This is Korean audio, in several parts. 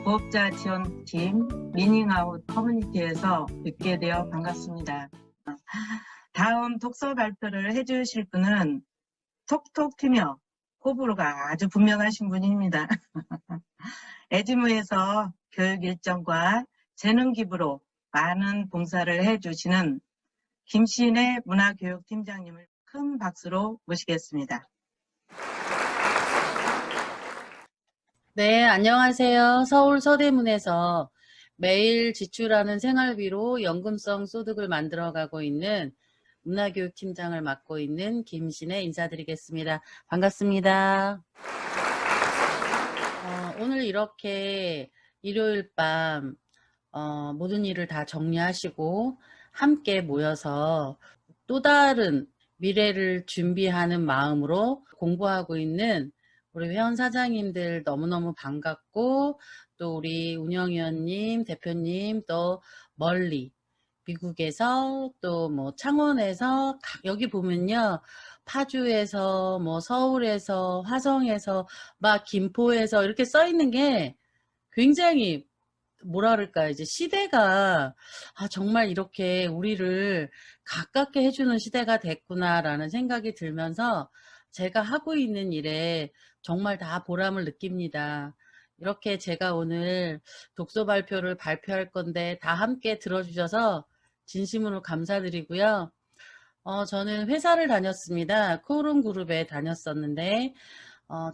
부업자 지원팀 미닝아웃 커뮤니티에서 뵙게 되어 반갑습니다. 다음 독서 발표를 해주실 분은 톡톡 튀며 호불호가 아주 분명하신 분입니다. 에지무에서 교육 일정과 재능 기부로 많은 봉사를 해주시는 김신혜 문화교육팀장님을 큰 박수로 모시겠습니다. 네, 안녕하세요. 서울 서대문에서 매일 지출하는 생활비로 연금성 소득을 만들어가고 있는 문화교육팀장을 맡고 있는 김신혜 인사드리겠습니다. 반갑습니다. 오늘 이렇게 일요일 밤 모든 일을 다 정리하시고 함께 모여서 또 다른 미래를 준비하는 마음으로 공부하고 있는 우리 회원 사장님들 너무너무 반갑고, 또 우리 운영위원님, 대표님, 또 멀리 미국에서 또 뭐 창원에서 여기 보면요, 파주에서 뭐 서울에서 화성에서 막 김포에서 이렇게 써 있는 게 굉장히 뭐라 그럴까, 이제 시대가 정말 이렇게 우리를 가깝게 해주는 시대가 됐구나라는 생각이 들면서 제가 하고 있는 일에 정말 다 보람을 느낍니다. 이렇게 제가 오늘 독서 발표를 발표할 건데 다 함께 들어주셔서 진심으로 감사드리고요. 저는 회사를 다녔습니다. 코오롱 그룹에 다녔었는데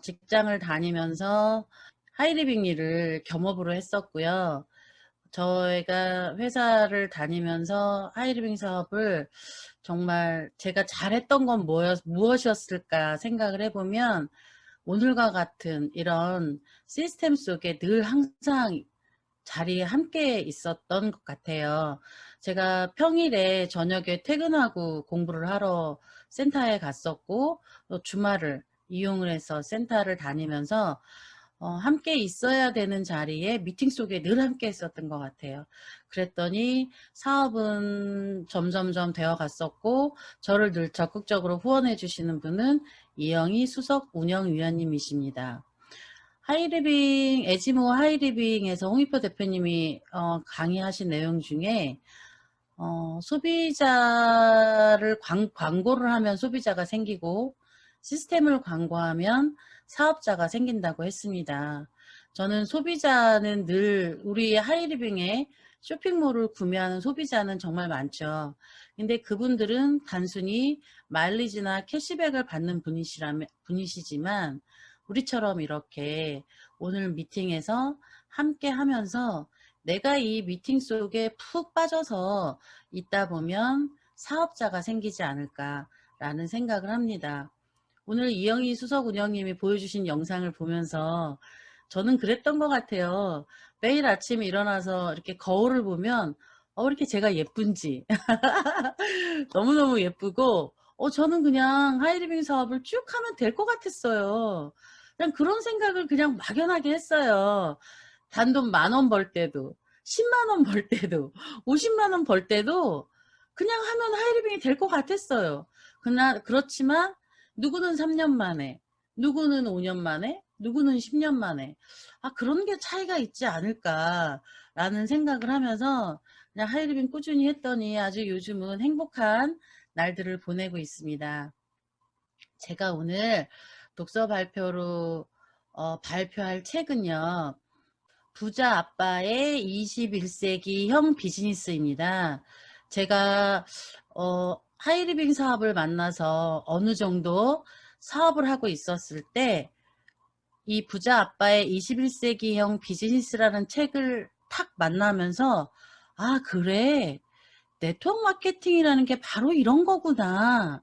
직장을 다니면서 하이리빙 일을 겸업으로 했었고요. 저희가 회사를 다니면서 하이리빙 사업을 정말 제가 잘했던 건 무엇이었을까 생각을 해보면, 오늘과 같은 이런 시스템 속에 늘 항상 자리에 함께 있었던 것 같아요. 제가 평일에 저녁에 퇴근하고 공부를 하러 센터에 갔었고, 또 주말을 이용을 해서 센터를 다니면서 함께 있어야 되는 자리에 미팅 속에 늘 함께 있었던 것 같아요. 그랬더니 사업은 점점점 되어 갔었고, 저를 늘 적극적으로 후원해 주시는 분은 이영희 수석 운영위원님이십니다. 하이리빙, 에지모 하이리빙에서 홍익표 대표님이 강의하신 내용 중에 소비자를 광고를 하면 소비자가 생기고 시스템을 광고하면 사업자가 생긴다고 했습니다. 저는 소비자는 늘 우리 하이리빙에 쇼핑몰을 구매하는 소비자는 정말 많죠. 근데 그분들은 단순히 마일리지나 캐시백을 받는 분이시지만, 우리처럼 이렇게 오늘 미팅에서 함께 하면서 내가 이 미팅 속에 푹 빠져서 있다 보면 사업자가 생기지 않을까라는 생각을 합니다. 오늘 이영희 수석 운영님이 보여주신 영상을 보면서 저는 그랬던 것 같아요. 매일 아침에 일어나서 이렇게 거울을 보면 왜 이렇게 제가 예쁜지 너무너무 예쁘고, 저는 그냥 하이리빙 사업을 쭉 하면 될 것 같았어요. 그냥 그런 생각을 그냥 막연하게 했어요. 단돈 10,000원 벌 때도, 10만 원 벌 때도, 50만 원 벌 때도 그냥 하면 하이리빙이 될 것 같았어요. 그렇지만 누구는 3년 만에, 누구는 5년 만에, 누구는 10년 만에, 그런 게 차이가 있지 않을까라는 생각을 하면서 그냥 하이리빙 꾸준히 했더니 아주 요즘은 행복한 날들을 보내고 있습니다. 제가 오늘 독서 발표로 발표할 책은요, 부자 아빠의 21세기형 비즈니스입니다. 제가 하이리빙 사업을 만나서 어느 정도 사업을 하고 있었을 때, 이 부자 아빠의 21세기형 비즈니스라는 책을 탁 만나면서, 그래, 네트워크 마케팅이라는 게 바로 이런 거구나.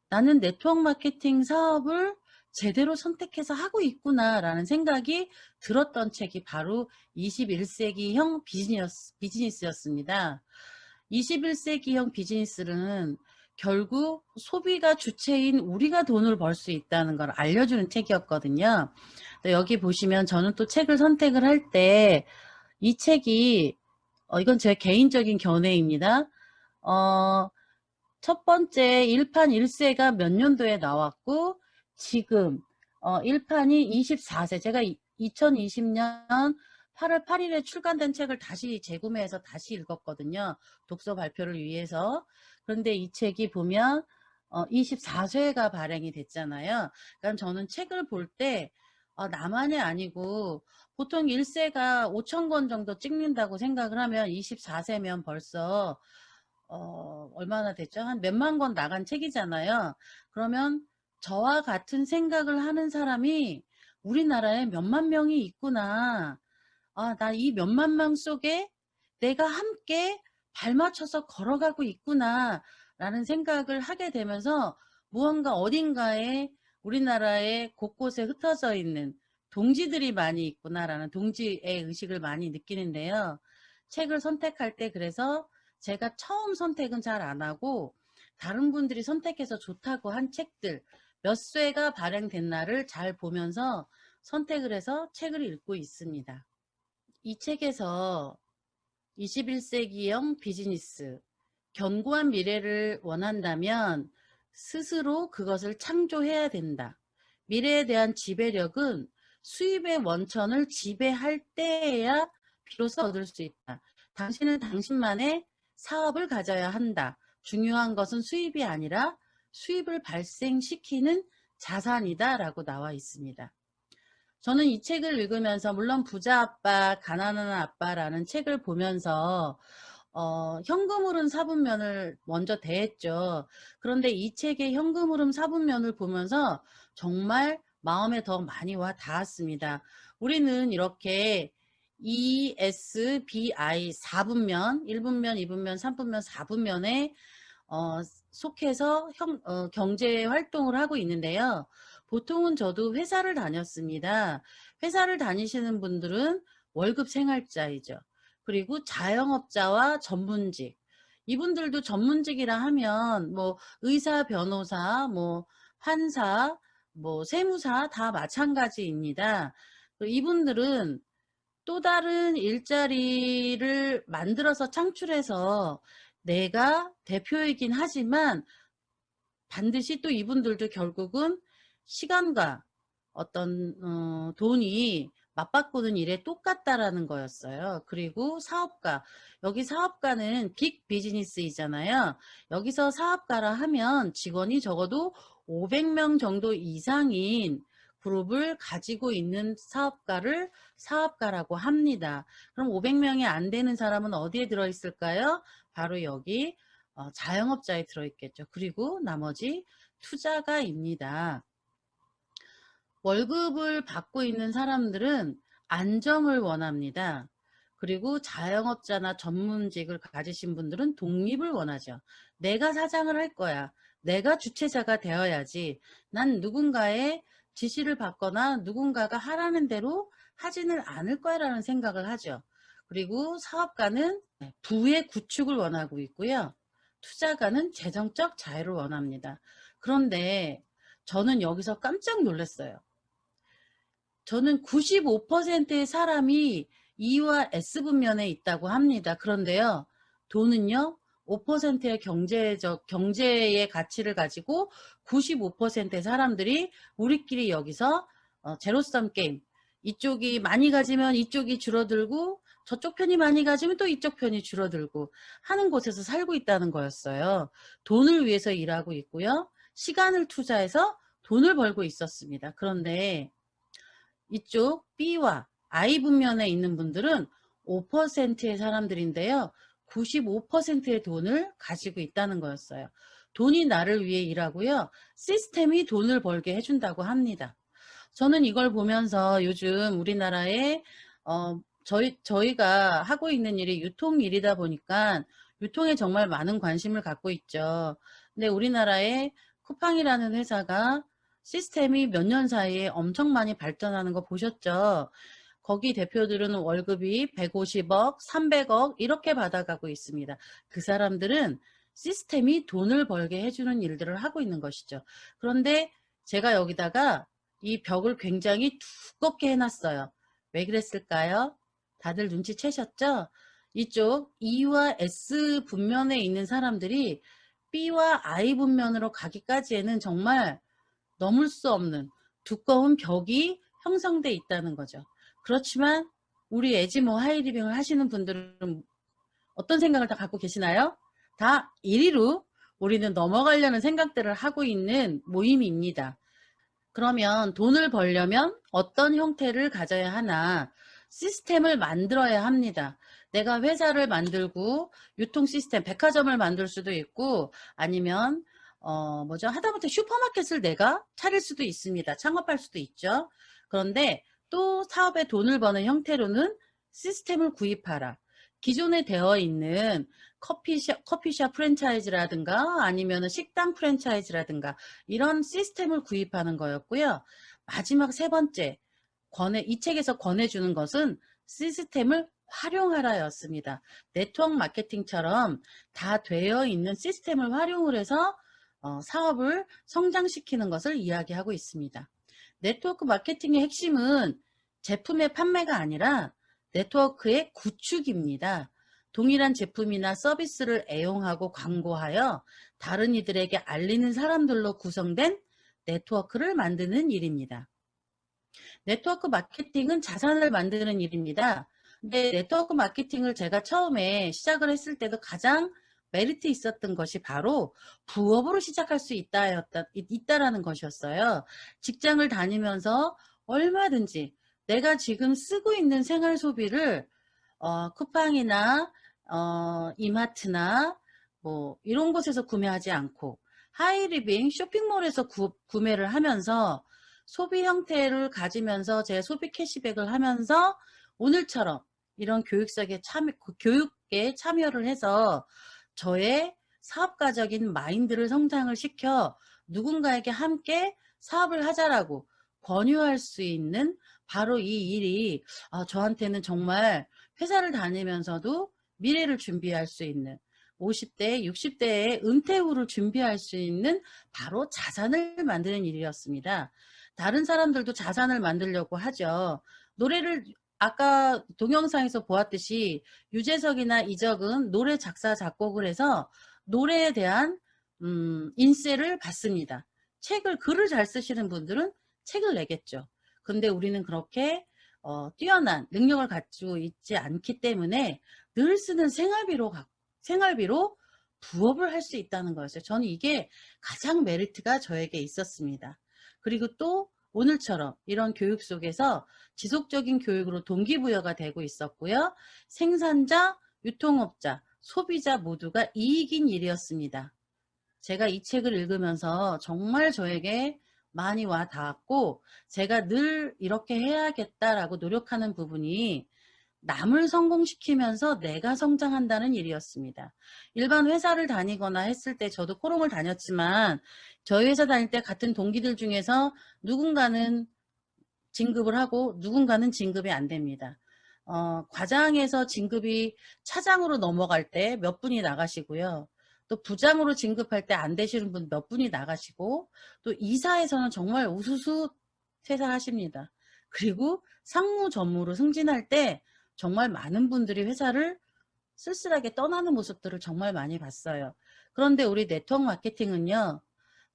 나는 네트워크 마케팅 사업을 제대로 선택해서 하고 있구나 라는 생각이 들었던 책이 바로 21세기형 비즈니스였습니다. 21세기형 비즈니스는 결국 소비가 주체인 우리가 돈을 벌 수 있다는 걸 알려주는 책이었거든요. 여기 보시면 저는 또 책을 선택을 할 때 이 책이 이건 제 개인적인 견해입니다. 첫 번째 1판 1세가 몇 년도에 나왔고, 지금 1판이 24세, 제가 2020년 8월 8일에 출간된 책을 다시 재구매해서 다시 읽었거든요. 독서 발표를 위해서. 그런데 이 책이 보면 24쇄가 발행이 됐잖아요. 그러니까 저는 책을 볼 때 나만이 아니고 보통 1세가 5,000권 정도 찍는다고 생각을 하면 24세면 벌써 얼마나 됐죠? 한 몇만 권 나간 책이잖아요. 그러면 저와 같은 생각을 하는 사람이 우리나라에 몇만 명이 있구나. 나 이 몇만 명 속에 내가 함께 발맞춰서 걸어가고 있구나 라는 생각을 하게 되면서 무언가 어딘가에 우리나라의 곳곳에 흩어져 있는 동지들이 많이 있구나라는 동지의 의식을 많이 느끼는데요. 책을 선택할 때 그래서 제가 처음 선택은 잘 안 하고 다른 분들이 선택해서 좋다고 한 책들 몇 쇄가 발행된 날을 잘 보면서 선택을 해서 책을 읽고 있습니다. 이 책에서 21세기형 비즈니스, 견고한 미래를 원한다면 스스로 그것을 창조해야 된다. 미래에 대한 지배력은 수입의 원천을 지배할 때에야 비로소 얻을 수 있다. 당신은 당신만의 사업을 가져야 한다. 중요한 것은 수입이 아니라 수입을 발생시키는 자산이다 라고 나와 있습니다. 저는 이 책을 읽으면서 물론 부자 아빠, 가난한 아빠라는 책을 보면서 현금 흐름 사분면을 먼저 대했죠. 그런데 이 책의 현금 흐름 사분면을 보면서 정말 마음에 더 많이 와 닿았습니다. 우리는 이렇게 ESBI 4분면, 1분면, 2분면, 3분면, 4분면에 속해서 경제 활동을 하고 있는데요. 보통은 저도 회사를 다녔습니다. 회사를 다니시는 분들은 월급 생활자이죠. 그리고 자영업자와 전문직. 이분들도 전문직이라 하면 뭐 의사, 변호사, 뭐 판사, 뭐 세무사 다 마찬가지입니다. 이분들은 또 다른 일자리를 만들어서 창출해서 내가 대표이긴 하지만 반드시 또 이분들도 결국은 시간과 어떤 돈이 맞바꾸는 일에 똑같다라는 거였어요. 그리고 사업가, 여기 사업가는 빅 비즈니스이잖아요. 여기서 사업가라 하면 직원이 적어도 500명 정도 이상인 그룹을 가지고 있는 사업가를 사업가라고 합니다. 그럼 500명이 안 되는 사람은 어디에 들어있을까요? 바로 여기 자영업자에 들어있겠죠. 그리고 나머지 투자가입니다. 월급을 받고 있는 사람들은 안정을 원합니다. 그리고 자영업자나 전문직을 가지신 분들은 독립을 원하죠. 내가 사장을 할 거야. 내가 주체자가 되어야지. 난 누군가의 지시를 받거나 누군가가 하라는 대로 하지는 않을 거야 라는 생각을 하죠. 그리고 사업가는 부의 구축을 원하고 있고요. 투자가는 재정적 자유를 원합니다. 그런데 저는 여기서 깜짝 놀랐어요. 저는 95%의 사람이 E와 S분면에 있다고 합니다. 그런데요, 돈은요, 5%의 경제의 가치를 가지고 95%의 사람들이 우리끼리 여기서 제로섬 게임, 이쪽이 많이 가지면 이쪽이 줄어들고 저쪽 편이 많이 가지면 또 이쪽 편이 줄어들고 하는 곳에서 살고 있다는 거였어요. 돈을 위해서 일하고 있고요. 시간을 투자해서 돈을 벌고 있었습니다. 그런데 이쪽 B와 I 분면에 있는 분들은 5%의 사람들인데요. 95%의 돈을 가지고 있다는 거였어요. 돈이 나를 위해 일하고요. 시스템이 돈을 벌게 해준다고 합니다. 저는 이걸 보면서 요즘 우리나라에 저희가 하고 있는 일이 유통 일이다 보니까 유통에 정말 많은 관심을 갖고 있죠. 근데 우리나라에 쿠팡이라는 회사가 시스템이 몇 년 사이에 엄청 많이 발전하는 거 보셨죠? 거기 대표들은 월급이 150억, 300억 이렇게 받아가고 있습니다. 그 사람들은 시스템이 돈을 벌게 해주는 일들을 하고 있는 것이죠. 그런데 제가 여기다가 이 벽을 굉장히 두껍게 해놨어요. 왜 그랬을까요? 다들 눈치채셨죠? 이쪽 E와 S 분면에 있는 사람들이 B와 I 분면으로 가기까지에는 정말 넘을 수 없는 두꺼운 벽이 형성돼 있다는 거죠. 그렇지만 우리 에지모 하이리빙을 하시는 분들은 어떤 생각을 다 갖고 계시나요? 다 이리로 우리는 넘어가려는 생각들을 하고 있는 모임입니다. 그러면 돈을 벌려면 어떤 형태를 가져야 하나? 시스템을 만들어야 합니다. 내가 회사를 만들고 유통 시스템, 백화점을 만들 수도 있고 아니면 하다못해 슈퍼마켓을 내가 차릴 수도 있습니다. 창업할 수도 있죠. 그런데 또 사업에 돈을 버는 형태로는 시스템을 구입하라. 기존에 되어 있는 커피숍 프랜차이즈라든가 아니면 식당 프랜차이즈라든가 이런 시스템을 구입하는 거였고요. 마지막 세 번째, 이 책에서 권해주는 것은 시스템을 활용하라였습니다. 네트워크 마케팅처럼 다 되어 있는 시스템을 활용을 해서 사업을 성장시키는 것을 이야기하고 있습니다. 네트워크 마케팅의 핵심은 제품의 판매가 아니라 네트워크의 구축입니다. 동일한 제품이나 서비스를 애용하고 광고하여 다른 이들에게 알리는 사람들로 구성된 네트워크를 만드는 일입니다. 네트워크 마케팅은 자산을 만드는 일입니다. 근데 네트워크 마케팅을 제가 처음에 시작을 했을 때도 가장 메리트 있었던 것이 바로 부업으로 시작할 수 있다라는 것이었어요. 직장을 다니면서 얼마든지 내가 지금 쓰고 있는 생활 소비를 쿠팡이나 이마트나 뭐 이런 곳에서 구매하지 않고 하이리빙 쇼핑몰에서 구매를 하면서 소비 형태를 가지면서 제 소비 캐시백을 하면서 오늘처럼 이런 교육에 참여를 해서 저의 사업가적인 마인드를 성장을 시켜 누군가에게 함께 사업을 하자라고 권유할 수 있는 바로 이 일이 저한테는 정말 회사를 다니면서도 미래를 준비할 수 있는 50대, 60대의 은퇴 후를 준비할 수 있는 바로 자산을 만드는 일이었습니다. 다른 사람들도 자산을 만들려고 하죠. 노래를 아까 동영상에서 보았듯이 유재석이나 이적은 노래 작사 작곡을 해서 노래에 대한 인세를 받습니다. 글을 잘 쓰시는 분들은 책을 내겠죠. 근데 우리는 그렇게 뛰어난 능력을 가지고 있지 않기 때문에 늘 쓰는 생활비로 부업을 할 수 있다는 거였어요. 저는 이게 가장 메리트가 저에게 있었습니다. 그리고 또 오늘처럼 이런 교육 속에서 지속적인 교육으로 동기부여가 되고 있었고요. 생산자, 유통업자, 소비자 모두가 이익인 일이었습니다. 제가 이 책을 읽으면서 정말 저에게 많이 와 닿았고 제가 늘 이렇게 해야겠다라고 노력하는 부분이 남을 성공시키면서 내가 성장한다는 일이었습니다. 일반 회사를 다니거나 했을 때 저도 코롱을 다녔지만 저희 회사 다닐 때 같은 동기들 중에서 누군가는 진급을 하고 누군가는 진급이 안 됩니다. 과장에서 진급이 차장으로 넘어갈 때 몇 분이 나가시고요. 또 부장으로 진급할 때 안 되시는 분 몇 분이 나가시고 또 이사에서는 정말 우수수 퇴사하십니다. 그리고 상무 전무로 승진할 때 정말 많은 분들이 회사를 쓸쓸하게 떠나는 모습들을 정말 많이 봤어요. 그런데 우리 네트워크 마케팅은요.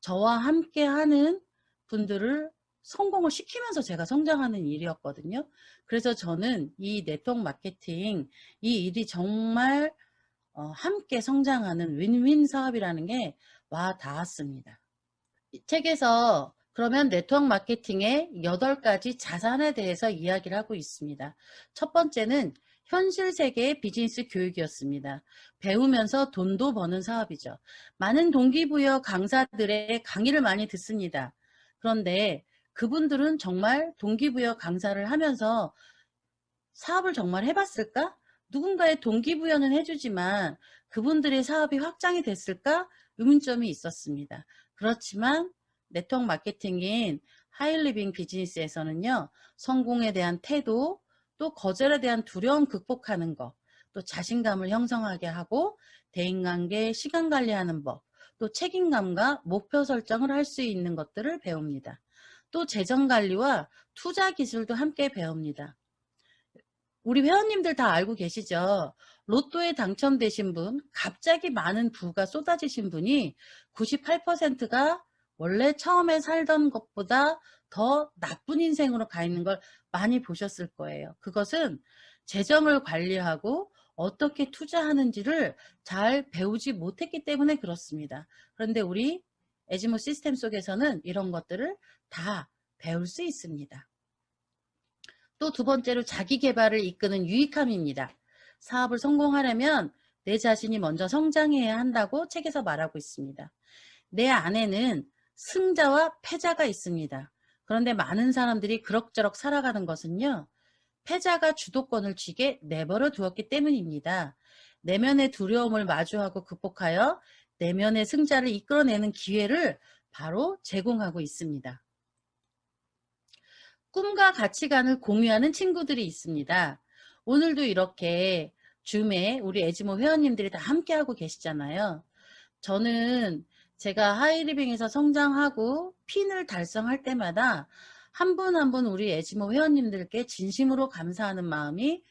저와 함께 하는 분들을 성공을 시키면서 제가 성장하는 일이었거든요. 그래서 저는 이 네트워크 마케팅, 이 일이 정말 함께 성장하는 윈윈 사업이라는 게 와 닿았습니다. 이 책에서 그러면 네트워크 마케팅의 8가지 자산에 대해서 이야기를 하고 있습니다. 첫 번째는 현실 세계의 비즈니스 교육이었습니다. 배우면서 돈도 버는 사업이죠. 많은 동기부여 강사들의 강의를 많이 듣습니다. 그런데 그분들은 정말 동기부여 강사를 하면서 사업을 정말 해봤을까? 누군가의 동기부여는 해주지만 그분들의 사업이 확장이 됐을까? 의문점이 있었습니다. 그렇지만 네트워크 마케팅인 하이리빙 비즈니스에서는요. 성공에 대한 태도, 또 거절에 대한 두려움 극복하는 것, 또 자신감을 형성하게 하고 대인관계, 시간 관리하는 법, 또 책임감과 목표 설정을 할 수 있는 것들을 배웁니다. 또 재정 관리와 투자 기술도 함께 배웁니다. 우리 회원님들 다 알고 계시죠? 로또에 당첨되신 분, 갑자기 많은 부가 쏟아지신 분이 98%가 원래 처음에 살던 것보다 더 나쁜 인생으로 가 있는 걸 많이 보셨을 거예요. 그것은 재정을 관리하고 어떻게 투자하는지를 잘 배우지 못했기 때문에 그렇습니다. 그런데 우리 에지모 시스템 속에서는 이런 것들을 다 배울 수 있습니다. 또 두 번째로 자기 개발을 이끄는 유익함입니다. 사업을 성공하려면 내 자신이 먼저 성장해야 한다고 책에서 말하고 있습니다. 내 안에는 승자와 패자가 있습니다. 그런데 많은 사람들이 그럭저럭 살아가는 것은요, 패자가 주도권을 쥐게 내버려 두었기 때문입니다. 내면의 두려움을 마주하고 극복하여 내면의 승자를 이끌어내는 기회를 바로 제공하고 있습니다. 꿈과 가치관을 공유하는 친구들이 있습니다. 오늘도 이렇게 줌에 우리 에지모 회원님들이 다 함께하고 계시잖아요. 저는 제가 하이리빙에서 성장하고 핀을 달성할 때마다 한 분 한 분 우리 에지모 회원님들께 진심으로 감사하는 마음이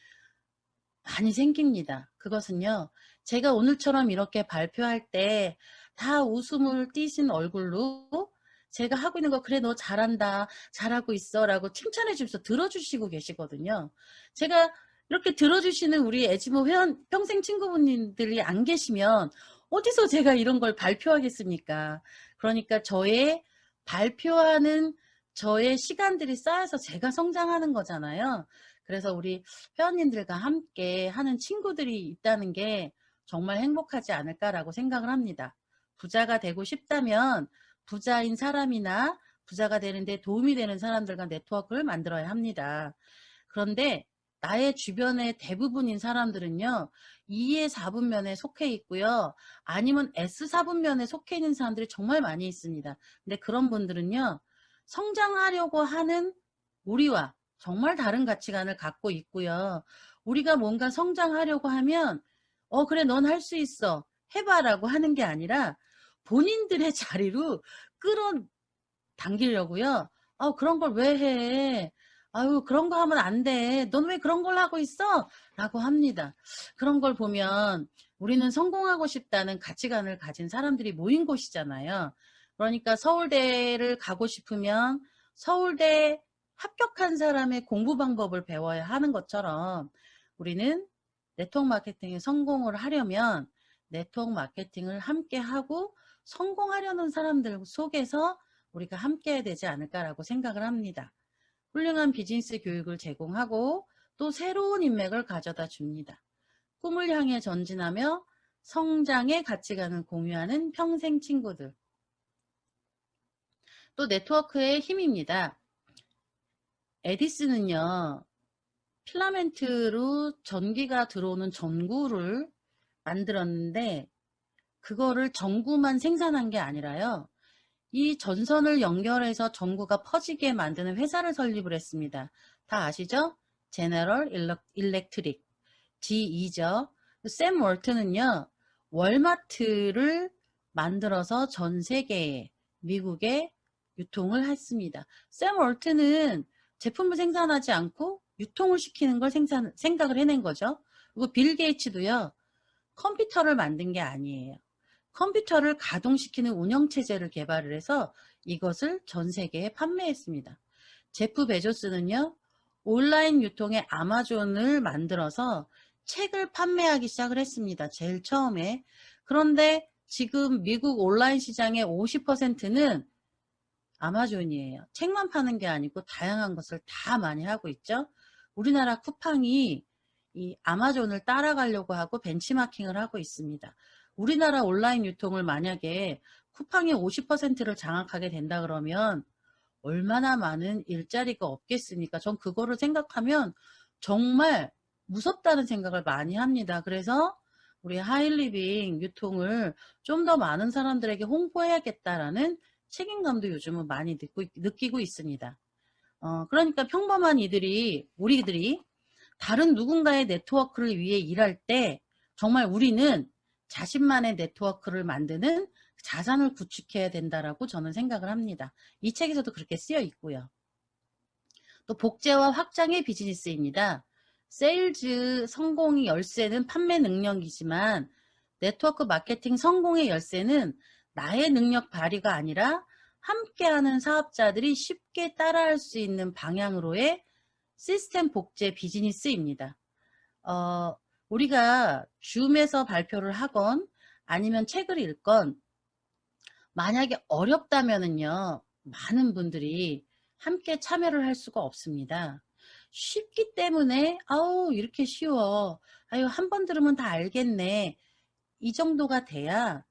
많이 생깁니다. 그것은요, 제가 오늘처럼 이렇게 발표할 때 다 웃음을 띠신 얼굴로 제가 하고 있는 거 그래 너 잘한다 잘하고 있어 라고 칭찬해 주면서 들어주시고 계시거든요. 제가 이렇게 들어주시는 우리 에지모 회원 평생 친구분들이 안 계시면 어디서 제가 이런 걸 발표하겠습니까? 그러니까 저의 발표하는 저의 시간들이 쌓여서 제가 성장하는 거잖아요. 그래서 우리 회원님들과 함께 하는 친구들이 있다는 게 정말 행복하지 않을까라고 생각을 합니다. 부자가 되고 싶다면 부자인 사람이나 부자가 되는데 도움이 되는 사람들과 네트워크를 만들어야 합니다. 그런데 나의 주변의 대부분인 사람들은요, 2의 4분면에 속해 있고요, 아니면 S4분면에 속해 있는 사람들이 정말 많이 있습니다. 근데 그런 분들은요, 성장하려고 하는 우리와 정말 다른 가치관을 갖고 있고요. 우리가 뭔가 성장하려고 하면 그래 넌 할 수 있어 해봐라고 하는 게 아니라 본인들의 자리로 끌어당기려고요. 그런 걸 왜 해? 아유 그런 거 하면 안 돼. 넌 왜 그런 걸 하고 있어? 라고 합니다. 그런 걸 보면 우리는 성공하고 싶다는 가치관을 가진 사람들이 모인 곳이잖아요. 그러니까 서울대를 가고 싶으면 서울대 합격한 사람의 공부 방법을 배워야 하는 것처럼 우리는 네트워크 마케팅에 성공을 하려면 네트워크 마케팅을 함께 하고 성공하려는 사람들 속에서 우리가 함께 해야 되지 않을까라고 생각을 합니다. 훌륭한 비즈니스 교육을 제공하고 또 새로운 인맥을 가져다 줍니다. 꿈을 향해 전진하며 성장의 가치관을 공유하는 평생 친구들. 또 네트워크의 힘입니다. 에디슨은요, 필라멘트로 전기가 들어오는 전구를 만들었는데 그거를 전구만 생산한 게 아니라요, 이 전선을 연결해서 전구가 퍼지게 만드는 회사를 설립을 했습니다. 다 아시죠? 제너럴 일렉트릭, GE죠. 샘 월튼은요, 월마트를 만들어서 전 세계에 미국에 유통을 했습니다. 샘 월튼은 제품을 생산하지 않고 유통을 시키는 걸 생각을 해낸 거죠. 그리고 빌 게이츠도요, 컴퓨터를 만든 게 아니에요. 컴퓨터를 가동시키는 운영체제를 개발을 해서 이것을 전 세계에 판매했습니다. 제프 베조스는요, 온라인 유통의 아마존을 만들어서 책을 판매하기 시작을 했습니다. 제일 처음에. 그런데 지금 미국 온라인 시장의 50%는 아마존이에요. 책만 파는 게 아니고 다양한 것을 다 많이 하고 있죠. 우리나라 쿠팡이 이 아마존을 따라가려고 하고 벤치마킹을 하고 있습니다. 우리나라 온라인 유통을 만약에 쿠팡이 50%를 장악하게 된다 그러면 얼마나 많은 일자리가 없겠습니까? 전 그거를 생각하면 정말 무섭다는 생각을 많이 합니다. 그래서 우리 하이리빙 유통을 좀 더 많은 사람들에게 홍보해야겠다라는 책임감도 요즘은 많이 느끼고 있습니다. 그러니까 평범한 우리들이 다른 누군가의 네트워크를 위해 일할 때 정말 우리는 자신만의 네트워크를 만드는 자산을 구축해야 된다라고 저는 생각을 합니다. 이 책에서도 그렇게 쓰여 있고요. 또 복제와 확장의 비즈니스입니다. 세일즈 성공의 열쇠는 판매 능력이지만 네트워크 마케팅 성공의 열쇠는 나의 능력 발휘가 아니라 함께하는 사업자들이 쉽게 따라할 수 있는 방향으로의 시스템 복제 비즈니스입니다. 우리가 줌에서 발표를 하건 아니면 책을 읽건 만약에 어렵다면은요, 많은 분들이 함께 참여를 할 수가 없습니다. 쉽기 때문에 아우 이렇게 쉬워, 아유 한 번 들으면 다 알겠네, 이 정도가 돼야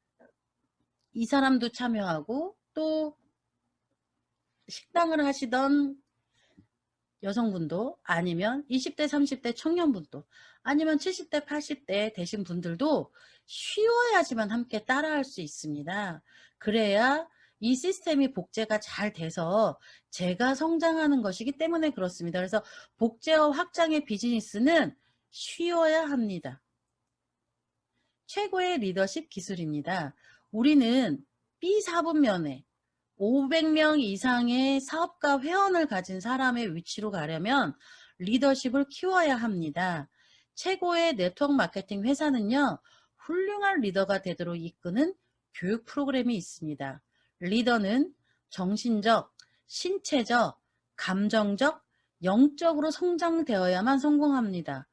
이 사람도 참여하고 또 식당을 하시던 여성분도 아니면 20대 30대 청년분도 아니면 70대 80대 되신 분들도 쉬워야지만 함께 따라할 수 있습니다. 그래야 이 시스템이 복제가 잘 돼서 제가 성장하는 것이기 때문에 그렇습니다. 그래서 복제와 확장의 비즈니스는 쉬워야 합니다. 최고의 리더십 기술입니다. 우리는 B사분면에 500명 이상의 사업가 회원을 가진 사람의 위치로 가려면 리더십을 키워야 합니다. 최고의 네트워크 마케팅 회사는요, 훌륭한 리더가 되도록 이끄는 교육 프로그램이 있습니다. 리더는 정신적, 신체적, 감정적, 영적으로 성장되어야만 성공합니다.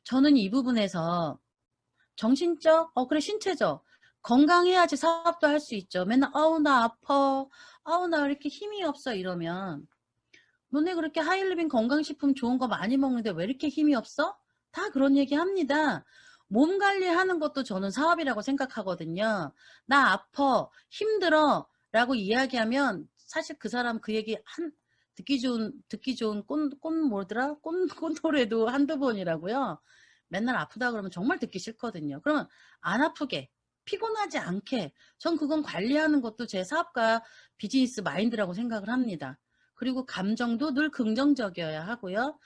저는 이 부분에서 정신적, 그래, 신체적. 건강해야지 사업도 할 수 있죠. 맨날, 아우, 나 아파. 아우, 나 왜 이렇게 힘이 없어. 이러면, 너네 그렇게 하이리빙 건강식품 좋은 거 많이 먹는데 왜 이렇게 힘이 없어? 다 그런 얘기 합니다. 몸 관리하는 것도 저는 사업이라고 생각하거든요. 나 아파. 힘들어. 라고 이야기하면, 사실 그 사람 그 얘기 듣기 좋은 뭐더라? 꼰노래도 한두 번이라고요. 맨날 아프다 그러면 정말 듣기 싫거든요. 그러면 안 아프게, 피곤하지 않게, 전 그건 관리하는 것도 제 사업가 비즈니스 마인드라고 생각을 합니다. 그리고 감정도 늘 긍정적이어야 하고요.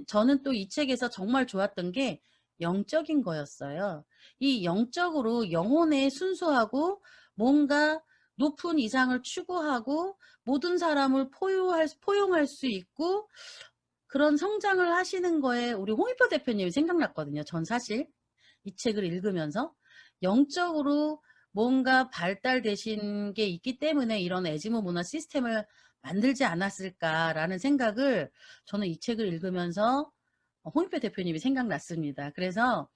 저는 또 이 책에서 정말 좋았던 게 영적인 거였어요. 이 영적으로 영혼에 순수하고 뭔가 높은 이상을 추구하고 모든 사람을 포용할 수 있고 그런 성장을 하시는 거에 우리 홍익표 대표님이 생각났거든요. 전 사실 이 책을 읽으면서 영적으로 뭔가 발달되신 게 있기 때문에 이런 에지모 문화 시스템을 만들지 않았을까라는 생각을 저는 이 책을 읽으면서 홍익표 대표님이 생각났습니다. 그래서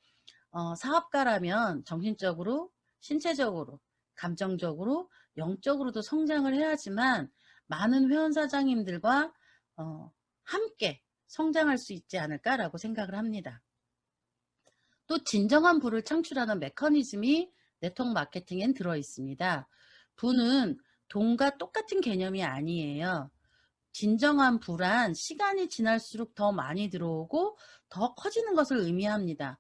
사업가라면 정신적으로, 신체적으로, 감정적으로, 영적으로도 성장을 해야지만 많은 회원사장님들과 함께 성장할 수 있지 않을까라고 생각을 합니다. 또 진정한 부를 창출하는 메커니즘이 네트워크 마케팅엔 들어 있습니다. 부는 돈과 똑같은 개념이 아니에요. 진정한 부란 시간이 지날수록 더 많이 들어오고 더 커지는 것을 의미합니다.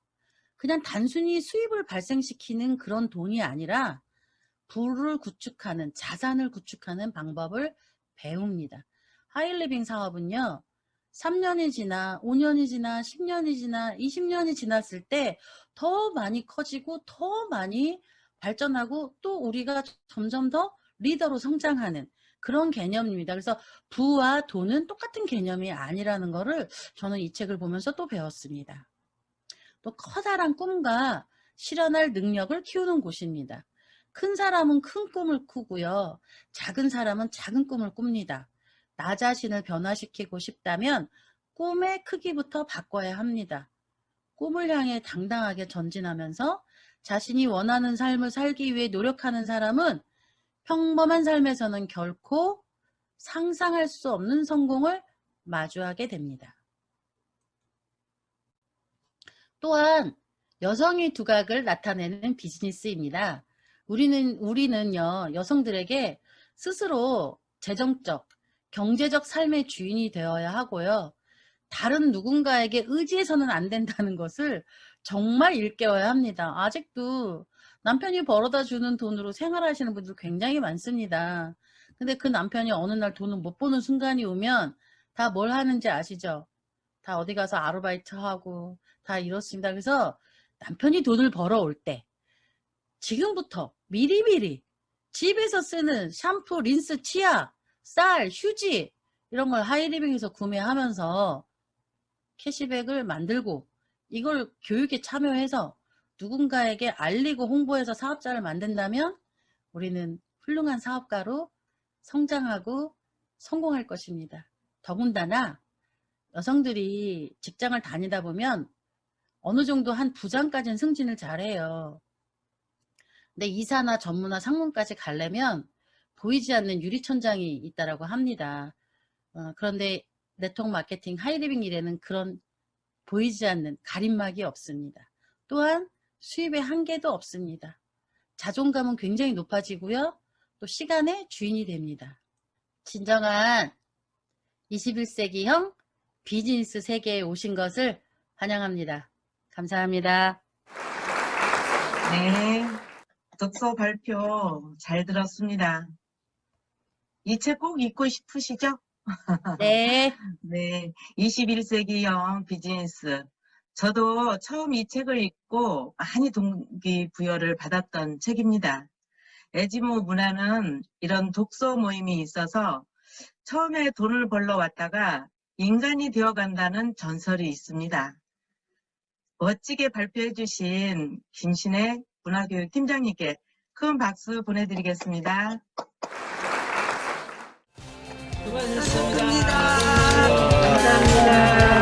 그냥 단순히 수입을 발생시키는 그런 돈이 아니라 부를 구축하는, 자산을 구축하는 방법을 배웁니다. 하이리빙 사업은요, 3년이 지나 5년이 지나 10년이 지나 20년이 지났을 때 더 많이 커지고 더 많이 발전하고 또 우리가 점점 더 리더로 성장하는 그런 개념입니다. 그래서 부와 돈은 똑같은 개념이 아니라는 거를 저는 이 책을 보면서 또 배웠습니다. 또 커다란 꿈과 실현할 능력을 키우는 곳입니다. 큰 사람은 큰 꿈을 꾸고요. 작은 사람은 작은 꿈을 꿉니다. 나 자신을 변화시키고 싶다면 꿈의 크기부터 바꿔야 합니다. 꿈을 향해 당당하게 전진하면서 자신이 원하는 삶을 살기 위해 노력하는 사람은 평범한 삶에서는 결코 상상할 수 없는 성공을 마주하게 됩니다. 또한 여성의 두각을 나타내는 비즈니스입니다. 우리는요, 여성들에게 스스로 재정적, 경제적 삶의 주인이 되어야 하고요. 다른 누군가에게 의지해서는 안 된다는 것을 정말 일깨워야 합니다. 아직도 남편이 벌어다 주는 돈으로 생활하시는 분들 굉장히 많습니다. 근데 그 남편이 어느 날 돈을 못 버는 순간이 오면 다 뭘 하는지 아시죠? 다 어디 가서 아르바이트 하고 다 이렇습니다. 그래서 남편이 돈을 벌어올 때 지금부터 미리미리 집에서 쓰는 샴푸, 린스, 치약, 쌀, 휴지 이런 걸 하이리빙에서 구매하면서 캐시백을 만들고 이걸 교육에 참여해서 누군가에게 알리고 홍보해서 사업자를 만든다면 우리는 훌륭한 사업가로 성장하고 성공할 것입니다. 더군다나 여성들이 직장을 다니다 보면 어느 정도 한 부장까지는 승진을 잘해요. 근데 이사나 전무나 상무까지 가려면 보이지 않는 유리천장이 있다라고 합니다. 그런데 네트워크 마케팅 하이리빙 일에는 그런 보이지 않는 가림막이 없습니다. 또한 수입의 한계도 없습니다. 자존감은 굉장히 높아지고요. 또 시간의 주인이 됩니다. 진정한 21세기형 비즈니스 세계에 오신 것을 환영합니다. 감사합니다. 네, 독서 발표 잘 들었습니다. 이 책 꼭 읽고 싶으시죠? 네. 네, 21세기형 비즈니스. 저도 처음 이 책을 읽고 많이 동기부여를 받았던 책입니다. 에지모 문화는 이런 독서 모임이 있어서 처음에 돈을 벌러 왔다가 인간이 되어간다는 전설이 있습니다. 멋지게 발표해 주신 김신혜 문화교육 팀장님께 큰 박수 보내드리겠습니다. 수고하셨습니다. 감사합니다.